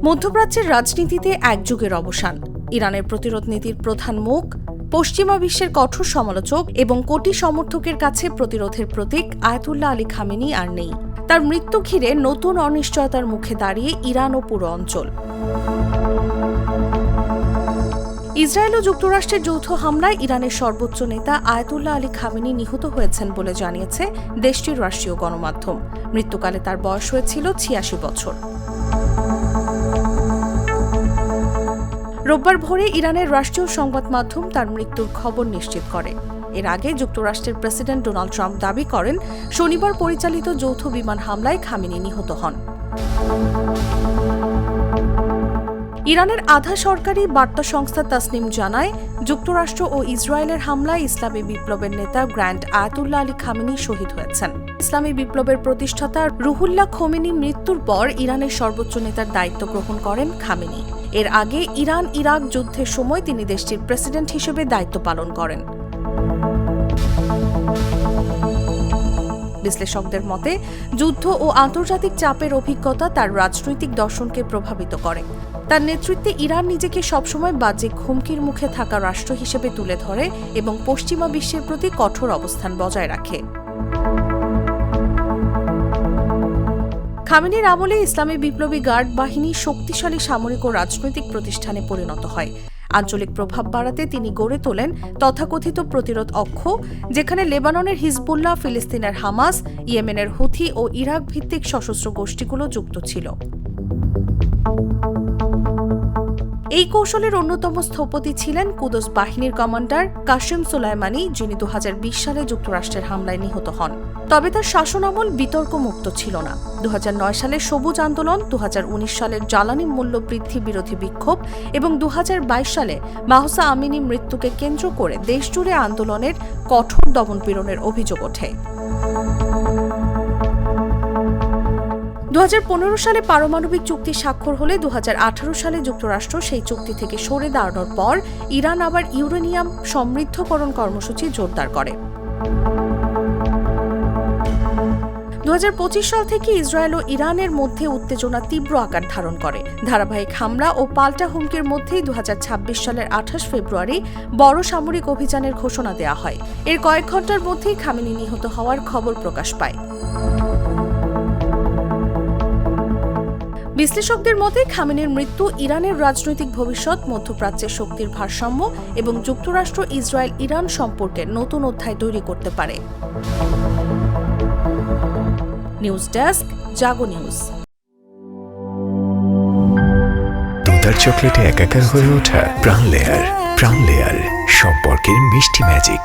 মধ্যপ্রাচ্যের রাজনীতিতে এক যুগের অবসান। ইরানের প্রতিরোধ নীতির প্রধান মুখ, পশ্চিমা বিশ্বের কঠোর সমালোচক এবং কোটি সমর্থকের কাছে প্রতিরোধের প্রতীক আয়াতুল্লাহ আলী খামেনি আর নেই। তার মৃত্যু ঘিরে নতুন অনিশ্চয়তার মুখে দাঁড়িয়ে ইরান ও পুরো অঞ্চল। ইসরায়েল ও যুক্তরাষ্ট্রের যৌথ হামলায় ইরানের সর্বোচ্চ নেতা আয়াতুল্লাহ আলী খামেনি নিহত হয়েছেন বলে জানিয়েছে দেশটির রাষ্ট্রীয় গণমাধ্যম। মৃত্যুকালে তার বয়স হয়েছিল ৮৬ বছর। রোববার ভোরে ইরানের রাষ্ট্রীয় সংবাদ মাধ্যম তার মৃত্যুর খবর নিশ্চিত করে। এর আগে যুক্তরাষ্ট্রের প্রেসিডেন্ট ডোনাল্ড ট্রাম্প দাবি করেন, শনিবার পরিচালিত যৌথ বিমান হামলায় খামেনি নিহত হন। ইরানের আধা সরকারি বার্তা সংস্থা তাসনিম জানায়, যুক্তরাষ্ট্র ও ইসরায়েলের হামলায় ইসলামী বিপ্লবের নেতা গ্র্যান্ড আয়াতুল্লাহ আলী খামেনি শহীদ হয়েছেন। ইসলামী বিপ্লবের প্রতিষ্ঠাতা রুহুল্লাহ খোমেনি মৃত্যুর পর ইরানের সর্বোচ্চ নেতার দায়িত্ব গ্রহণ করেন খামেনি। এর আগে ইরান ইরাক যুদ্ধের সময় তিনি দেশটির প্রেসিডেন্ট হিসেবে দায়িত্ব পালন করেন। বিশ্লেষকদের মতে, যুদ্ধ ও আন্তর্জাতিক চাপের অভিজ্ঞতা তার রাজনৈতিক দর্শনকে প্রভাবিত করে। তার নেতৃত্বে ইরান নিজেকে সবসময় বাহ্যিক হুমকির মুখে থাকা রাষ্ট্র হিসেবে তুলে ধরে এবং পশ্চিমা বিশ্বের প্রতি কঠোর অবস্থান বজায় রাখে। খামেনির আমলে ইসলামী বিপ্লবী গার্ড বাহিনী শক্তিশালী সামরিক ও রাজনৈতিক প্রতিষ্ঠানে পরিণত হয়। আঞ্চলিক প্রভাব বাড়াতে তিনি গড়ে তোলেন তথাকথিত প্রতিরোধ অক্ষ, যেখানে লেবাননের হিজবুল্লাহ, ফিলিস্তিনের হামাস, ইয়েমেনের হুথি ও ইরাক ভিত্তিক সশস্ত্র গোষ্ঠীগুলো যুক্ত ছিল। এই কৌশলের অন্যতম স্থপতি ছিলেন কুদস বাহিনীর কমান্ডার কাশেম সোলাইমানি, যিনি ২০২০ সালে যুক্তরাষ্ট্রের হামলায় নিহত হন। তবে তার শাসনামল বিতর্কমুক্ত ছিল না। ২০০৯ সালের সবুজ আন্দোলন, ২০১৯ সালের জ্বালানি মূল্য বৃদ্ধি বিরোধী বিক্ষোভ এবং ২০২২ সালে মাহসা আমিনি মৃত্যুকে কেন্দ্র করে দেশজুড়ে আন্দোলনের কঠোর দমনপীড়নের অভিযোগ ওঠে। ২০১৫ সালে পারমাণবিক চুক্তি স্বাক্ষর হলে ২০১৮ সালে যুক্তরাষ্ট্র সেই চুক্তি থেকে সরে দাঁড়ানোর পর ইরান আবার ইউরেনিয়াম সমৃদ্ধকরণ কর্মসূচি জোরদার করে। ২০২৫ সাল থেকে ইসরায়েল ও ইরানের মধ্যে উত্তেজনা তীব্র আকার ধারণ করে। ধারাবাহিক হামলা ও পাল্টা হুমকির মধ্যেই ২০২৬ সালের ২৮ ফেব্রুয়ারি বড় সামরিক অভিযানের ঘোষণা দেওয়া হয়। এর কয়েক ঘণ্টার মধ্যেই খামেনি নিহত হওয়ার খবর প্রকাশ পায়। বিশ্লেষকদের মতে, খামেনির মৃত্যু ইরানের রাজনৈতিক ভবিষ্যৎ, মধ্যপ্রাচ্যের শক্তির ভারসাম্য এবং যুক্তরাষ্ট্র ইসরায়েল ইরান সম্পর্কে নতুন অধ্যায় তৈরি করতে পারে। নিউজ ডেস্ক, জাগো নিউজ। দুধার চকলেটে একাকার হয়ে ওঠা প্রাণ লেয়ার সম্পর্কের মিষ্টি ম্যাজিক।